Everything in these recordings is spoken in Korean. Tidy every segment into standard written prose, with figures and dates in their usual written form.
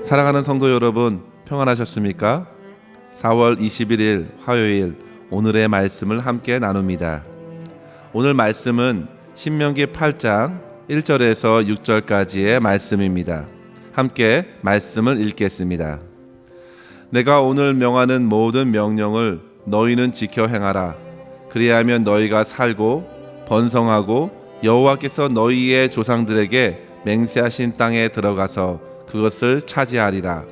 사랑하는 성도 여러분, 평안하셨습니까? 4월 21일 화요일 오늘의 말씀을 함께 나눕니다. 오늘 말씀은 신명기 8장 1절에서 6절까지의 말씀입니다. 함께 말씀을 읽겠습니다. 내가 오늘 명하는 모든 명령을 너희는 지켜 행하라. 그리하면 너희가 살고 번성하고 여호와께서 너희의 조상들에게 맹세하신 땅에 들어가서 그것을 차지하리라.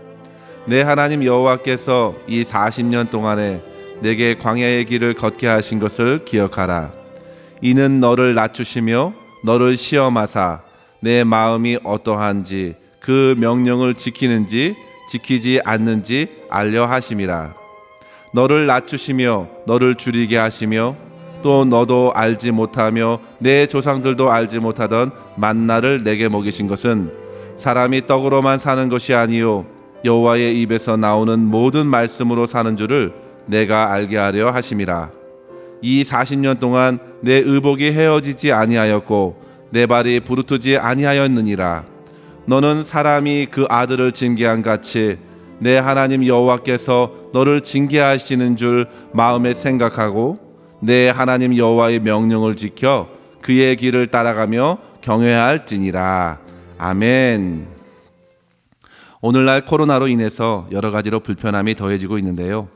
내 하나님 여호와께서 이 40년 동안에 내게 광야의 길을 걷게 하신 것을 기억하라. 이는 너를 낮추시며 너를 시험하사 내 마음이 어떠한지 그 명령을 지키는지 지키지 않는지 알려 하심이라. 너를 낮추시며 너를 줄이게 하시며 또 너도 알지 못하며 내 조상들도 알지 못하던 만나를 내게 먹이신 것은 사람이 떡으로만 사는 것이 아니요 여호와의 입에서 나오는 모든 말씀으로 사는 줄을 내가 알게 하려 하심이라. 이 40년 동안 내 의복이 헤어지지 아니하였고 내 발이 부르트지 아니하였느니라. 너는 사람이 그 아들을 징계한 같이 내 하나님 여호와께서 너를 징계하시는 줄 마음에 생각하고 내 하나님 여호와의 명령을 지켜 그의 길을 따라가며 경외할지니라. 아멘. 오늘날 코로나로 인해서 여러 가지로 불편함이 더해지고 있는데요.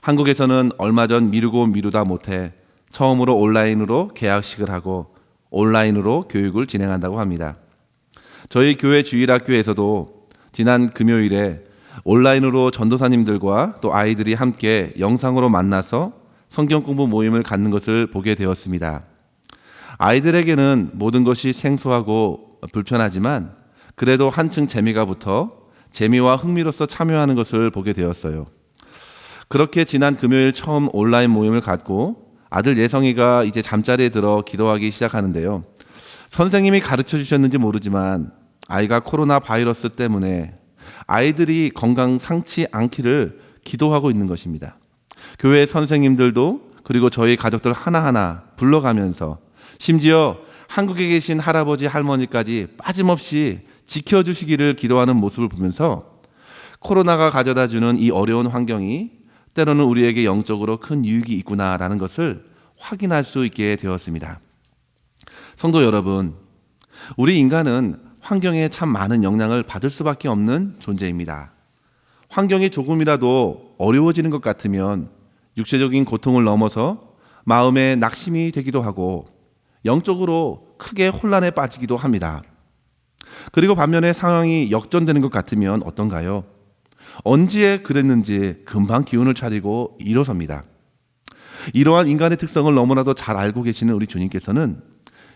한국에서는 얼마 전 미루다 못해 처음으로 온라인으로 개학식을 하고 온라인으로 교육을 진행한다고 합니다. 저희 교회 주일학교에서도 지난 금요일에 온라인으로 전도사님들과 또 아이들이 함께 영상으로 만나서 성경 공부 모임을 갖는 것을 보게 되었습니다. 아이들에게는 모든 것이 생소하고 불편하지만 그래도 한층 재미가 붙어 재미와 흥미로서 참여하는 것을 보게 되었어요. 그렇게 지난 금요일 처음 온라인 모임을 갖고 아들 예성이가 이제 잠자리에 들어 기도하기 시작하는데요. 선생님이 가르쳐 주셨는지 모르지만 아이가 코로나 바이러스 때문에 아이들이 건강 상치 않기를 기도하고 있는 것입니다. 교회 선생님들도 그리고 저희 가족들 하나하나 불러가면서 심지어 한국에 계신 할아버지 할머니까지 빠짐없이 지켜주시기를 기도하는 모습을 보면서 코로나가 가져다주는 이 어려운 환경이 때로는 우리에게 영적으로 큰 유익이 있구나라는 것을 확인할 수 있게 되었습니다. 성도 여러분, 우리 인간은 환경에 참 많은 영향을 받을 수밖에 없는 존재입니다. 환경이 조금이라도 어려워지는 것 같으면 육체적인 고통을 넘어서 마음에 낙심이 되기도 하고 영적으로 크게 혼란에 빠지기도 합니다. 그리고 반면에 상황이 역전되는 것 같으면 어떤가요? 언제 그랬는지 금방 기운을 차리고 일어섭니다. 이러한 인간의 특성을 너무나도 잘 알고 계시는 우리 주님께서는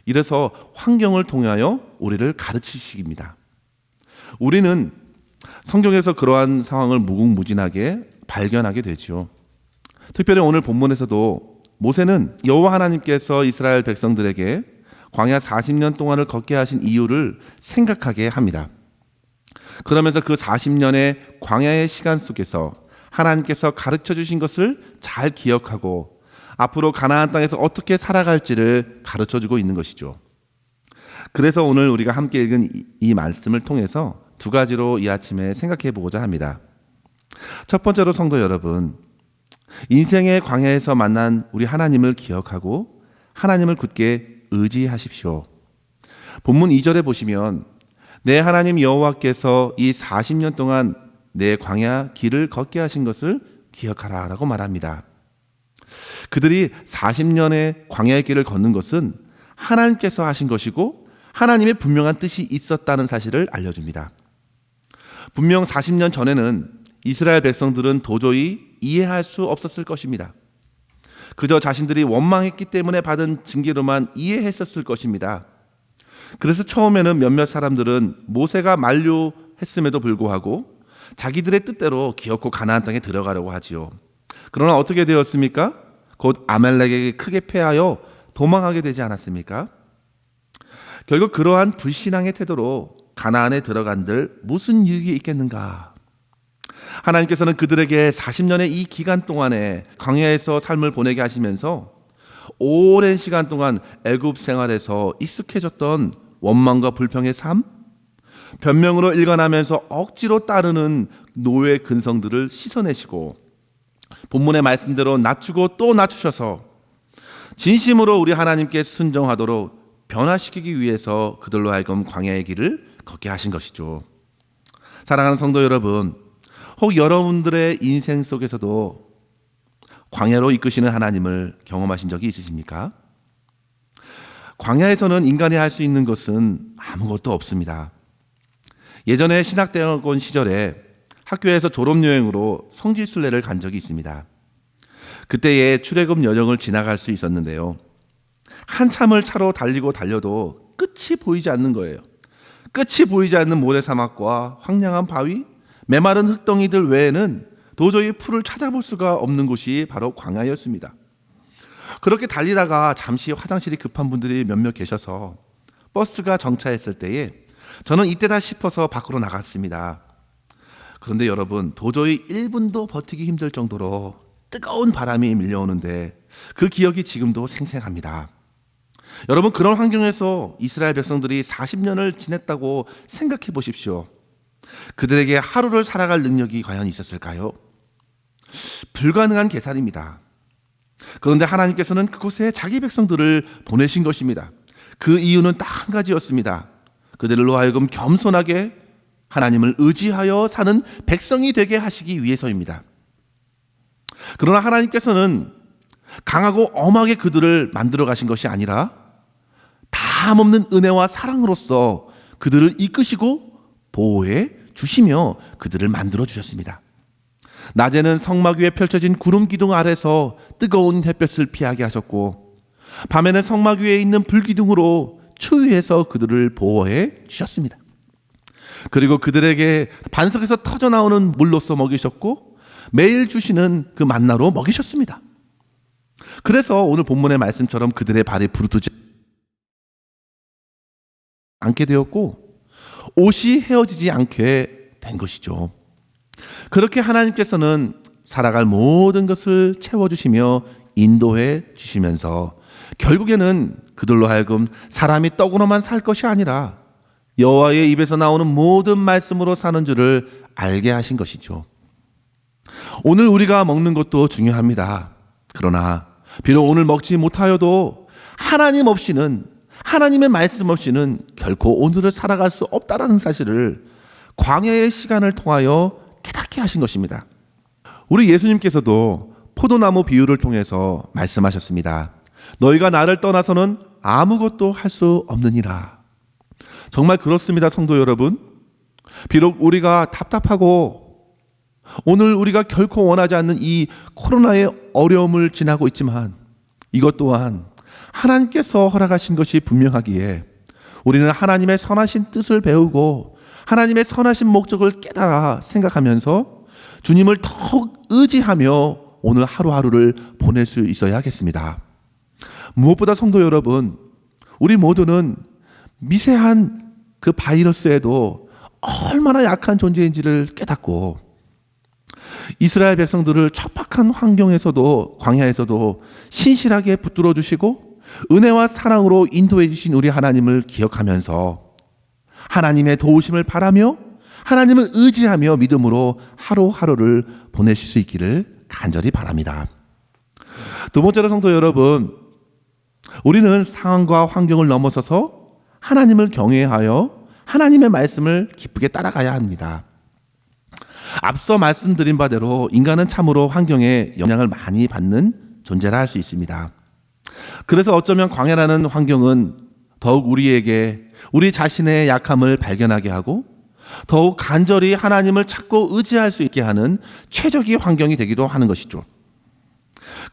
이래서 환경을 통하여 우리를 가르치십니다. 우리는 성경에서 그러한 상황을 무궁무진하게 발견하게 되죠. 특별히 오늘 본문에서도 모세는 여호와 하나님께서 이스라엘 백성들에게 광야 40년 동안을 걷게 하신 이유를 생각하게 합니다. 그러면서 그 40년의 광야의 시간 속에서 하나님께서 가르쳐 주신 것을 잘 기억하고 앞으로 가나안 땅에서 어떻게 살아갈지를 가르쳐 주고 있는 것이죠. 그래서 오늘 우리가 함께 읽은 이 말씀을 통해서 두 가지로 이 아침에 생각해 보고자 합니다. 첫 번째로 성도 여러분, 인생의 광야에서 만난 우리 하나님을 기억하고 하나님을 굳게 의지하십시오. 본문 2절에 보시면 내 하나님 여호와께서 이 40년 동안 내 광야 길을 걷게 하신 것을 기억하라 라고 말합니다. 그들이 40년의 광야의 길을 걷는 것은 하나님께서 하신 것이고 하나님의 분명한 뜻이 있었다는 사실을 알려줍니다. 분명 40년 전에는 이스라엘 백성들은 도저히 이해할 수 없었을 것입니다. 그저 자신들이 원망했기 때문에 받은 징계로만 이해했었을 것입니다. 그래서 처음에는 몇몇 사람들은 모세가 만류했음에도 불구하고 자기들의 뜻대로 기어코 가나안 땅에 들어가려고 하지요. 그러나 어떻게 되었습니까? 곧 아말렉에게 크게 패하여 도망하게 되지 않았습니까? 결국 그러한 불신앙의 태도로 가나안에 들어간들 무슨 유익이 있겠는가? 하나님께서는 그들에게 40년의 이 기간 동안에 광야에서 삶을 보내게 하시면서 오랜 시간 동안 애굽 생활에서 익숙해졌던 원망과 불평의 삶, 변명으로 일관하면서 억지로 따르는 노예 근성들을 씻어내시고 본문의 말씀대로 낮추고 또 낮추셔서 진심으로 우리 하나님께 순종하도록 변화시키기 위해서 그들로 하여금 광야의 길을 걷게 하신 것이죠. 사랑하는 성도 여러분, 혹 여러분들의 인생 속에서도 광야로 이끄시는 하나님을 경험하신 적이 있으십니까? 광야에서는 인간이 할 수 있는 것은 아무것도 없습니다. 예전에 신학대학원 시절에 학교에서 졸업여행으로 성지순례를 간 적이 있습니다. 그때의 출애굽 여정을 지나갈 수 있었는데요. 한참을 차로 달리고 달려도 끝이 보이지 않는 거예요. 끝이 보이지 않는 모래사막과 황량한 바위, 메마른 흙덩이들 외에는 도저히 풀을 찾아볼 수가 없는 곳이 바로 광야였습니다. 그렇게 달리다가 잠시 화장실이 급한 분들이 몇몇 계셔서 버스가 정차했을 때에 저는 이때다 싶어서 밖으로 나갔습니다. 그런데 여러분, 도저히 1분도 버티기 힘들 정도로 뜨거운 바람이 밀려오는데 그 기억이 지금도 생생합니다. 여러분, 그런 환경에서 이스라엘 백성들이 40년을 지냈다고 생각해 보십시오. 그들에게 하루를 살아갈 능력이 과연 있었을까요? 불가능한 계산입니다. 그런데 하나님께서는 그곳에 자기 백성들을 보내신 것입니다. 그 이유는 딱 한 가지였습니다. 그들로 하여금 겸손하게 하나님을 의지하여 사는 백성이 되게 하시기 위해서입니다. 그러나 하나님께서는 강하고 엄하게 그들을 만들어 가신 것이 아니라 다함없는 은혜와 사랑으로서 그들을 이끄시고 보호해 주시며 그들을 만들어 주셨습니다. 낮에는 성막 위에 펼쳐진 구름 기둥 아래서 뜨거운 햇볕을 피하게 하셨고, 밤에는 성막 위에 있는 불기둥으로 추위에서 그들을 보호해 주셨습니다. 그리고 그들에게 반석에서 터져 나오는 물로서 먹이셨고, 매일 주시는 그 만나로 먹이셨습니다. 그래서 오늘 본문의 말씀처럼 그들의 발이 부르트지 않게 되었고 옷이 헤어지지 않게 된 것이죠. 그렇게 하나님께서는 살아갈 모든 것을 채워주시며 인도해 주시면서 결국에는 그들로 하여금 사람이 떡으로만 살 것이 아니라 여호와의 입에서 나오는 모든 말씀으로 사는 줄을 알게 하신 것이죠. 오늘 우리가 먹는 것도 중요합니다. 그러나 비록 오늘 먹지 못하여도 하나님 없이는, 하나님의 말씀 없이는 결코 오늘을 살아갈 수 없다라는 사실을 광야의 시간을 통하여 깨닫게 하신 것입니다. 우리 예수님께서도 포도나무 비유를 통해서 말씀하셨습니다. 너희가 나를 떠나서는 아무것도 할 수 없느니라. 정말 그렇습니다, 성도 여러분. 비록 우리가 답답하고 오늘 우리가 결코 원하지 않는 이 코로나의 어려움을 지나고 있지만 이것 또한 하나님께서 허락하신 것이 분명하기에 우리는 하나님의 선하신 뜻을 배우고 하나님의 선하신 목적을 깨달아 생각하면서 주님을 더욱 의지하며 오늘 하루하루를 보낼 수 있어야 하겠습니다. 무엇보다 성도 여러분, 우리 모두는 미세한 그 바이러스에도 얼마나 약한 존재인지를 깨닫고 이스라엘 백성들을 척박한 환경에서도 광야에서도 신실하게 붙들어 주시고 은혜와 사랑으로 인도해 주신 우리 하나님을 기억하면서 하나님의 도우심을 바라며 하나님을 의지하며 믿음으로 하루하루를 보내실 수 있기를 간절히 바랍니다. 두 번째로 성도 여러분, 우리는 상황과 환경을 넘어서서 하나님을 경외하여 하나님의 말씀을 기쁘게 따라가야 합니다. 앞서 말씀드린 바대로 인간은 참으로 환경에 영향을 많이 받는 존재라 할 수 있습니다. 그래서 어쩌면 광야라는 환경은 더욱 우리에게 우리 자신의 약함을 발견하게 하고 더욱 간절히 하나님을 찾고 의지할 수 있게 하는 최적의 환경이 되기도 하는 것이죠.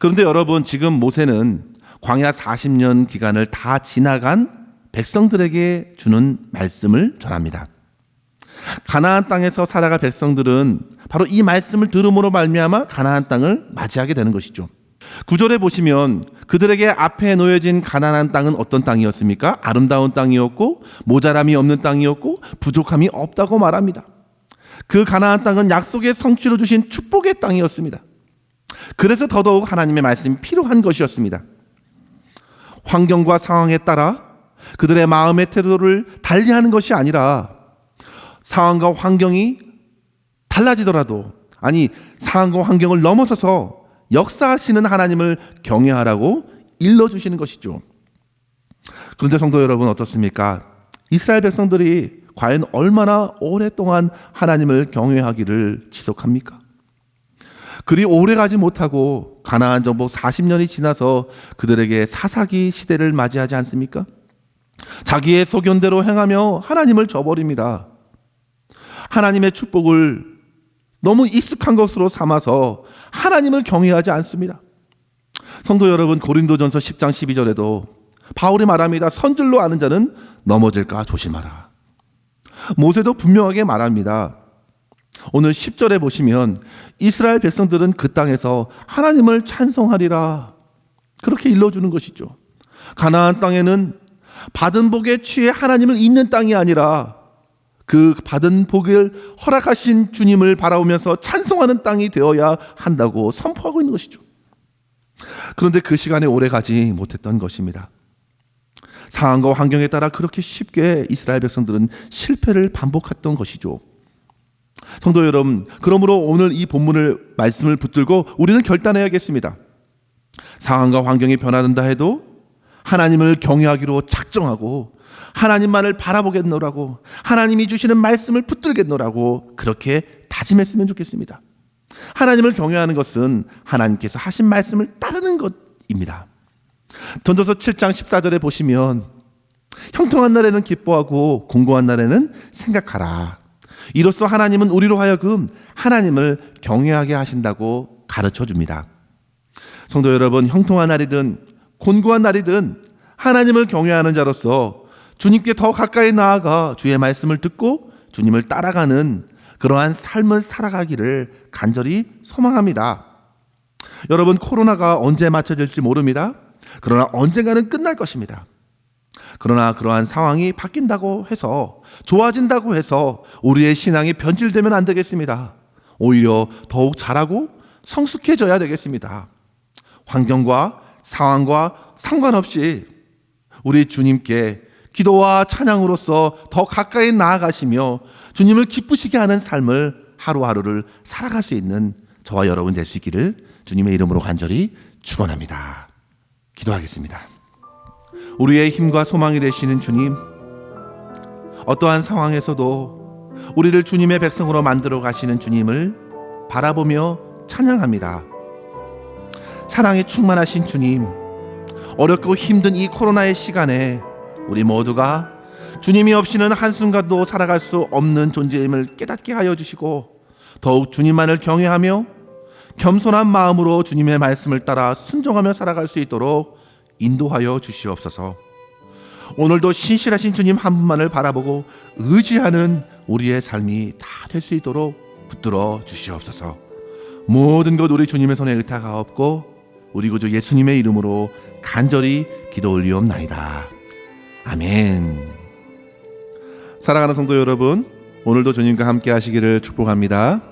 그런데 여러분, 지금 모세는 광야 40년 기간을 다 지나간 백성들에게 주는 말씀을 전합니다. 가나안 땅에서 살아갈 백성들은 바로 이 말씀을 들음으로 말미암아 가나안 땅을 맞이하게 되는 것이죠. 9절에 보시면 그들에게 앞에 놓여진 가나안 땅은 어떤 땅이었습니까? 아름다운 땅이었고 모자람이 없는 땅이었고 부족함이 없다고 말합니다. 그 가나안 땅은 약속의 성취로 주신 축복의 땅이었습니다. 그래서 더더욱 하나님의 말씀이 필요한 것이었습니다. 환경과 상황에 따라 그들의 마음의 태도를 달리하는 것이 아니라 상황과 환경이 달라지더라도, 아니 상황과 환경을 넘어서서 역사하시는 하나님을 경외하라고 일러주시는 것이죠. 그런데 성도 여러분, 어떻습니까? 이스라엘 백성들이 과연 얼마나 오랫동안 하나님을 경외하기를 지속합니까? 그리 오래 가지 못하고 가나안 정복 40년이 지나서 그들에게 사사기 시대를 맞이하지 않습니까? 자기의 소견대로 행하며 하나님을 저버립니다. 하나님의 축복을 너무 익숙한 것으로 삼아서 하나님을 경외하지 않습니다. 성도 여러분, 고린도전서 10장 12절에도 바울이 말합니다. 선질로 아는 자는 넘어질까 조심하라. 모세도 분명하게 말합니다. 오늘 10절에 보시면 이스라엘 백성들은 그 땅에서 하나님을 찬송하리라, 그렇게 일러주는 것이죠. 가나안 땅에는 받은 복에 취해 하나님을 잊는 땅이 아니라 그 받은 복을 허락하신 주님을 바라보면서 찬송하는 땅이 되어야 한다고 선포하고 있는 것이죠. 그런데 그 시간에 오래 가지 못했던 것입니다. 상황과 환경에 따라 그렇게 쉽게 이스라엘 백성들은 실패를 반복했던 것이죠. 성도 여러분, 그러므로 오늘 이 본문을 말씀을 붙들고 우리는 결단해야겠습니다. 상황과 환경이 변화된다 해도 하나님을 경외하기로 작정하고 하나님만을 바라보겠노라고, 하나님이 주시는 말씀을 붙들겠노라고 그렇게 다짐했으면 좋겠습니다. 하나님을 경외하는 것은 하나님께서 하신 말씀을 따르는 것입니다. 전도서 7장 14절에 보시면 형통한 날에는 기뻐하고 공고한 날에는 생각하라. 이로써 하나님은 우리로 하여금 하나님을 경외하게 하신다고 가르쳐 줍니다. 성도 여러분, 형통한 날이든 곤고한 날이든 하나님을 경외하는 자로서 주님께 더 가까이 나아가 주의 말씀을 듣고 주님을 따라가는 그러한 삶을 살아가기를 간절히 소망합니다. 여러분, 코로나가 언제 맞춰질지 모릅니다. 그러나 언젠가는 끝날 것입니다. 그러나 그러한 상황이 바뀐다고 해서, 좋아진다고 해서 우리의 신앙이 변질되면 안 되겠습니다. 오히려 더욱 잘하고 성숙해져야 되겠습니다. 환경과 상황과 상관없이 우리 주님께 기도와 찬양으로서 더 가까이 나아가시며 주님을 기쁘시게 하는 삶을 하루하루를 살아갈 수 있는 저와 여러분 될 수 있기를 주님의 이름으로 간절히 축원합니다. 기도하겠습니다. 우리의 힘과 소망이 되시는 주님, 어떠한 상황에서도 우리를 주님의 백성으로 만들어 가시는 주님을 바라보며 찬양합니다. 사랑에 충만하신 주님, 어렵고 힘든 이 코로나의 시간에 우리 모두가 주님이 없이는 한순간도 살아갈 수 없는 존재임을 깨닫게 하여 주시고 더욱 주님만을 경외하며 겸손한 마음으로 주님의 말씀을 따라 순종하며 살아갈 수 있도록 인도하여 주시옵소서. 오늘도 신실하신 주님 한 분만을 바라보고 의지하는 우리의 삶이 다 될 수 있도록 붙들어 주시옵소서. 모든 것 우리 주님의 손에 의탁하옵고 우리 구주 예수님의 이름으로 간절히 기도 올리옵나이다. 아멘. 사랑하는 성도 여러분, 오늘도 주님과 함께 하시기를 축복합니다.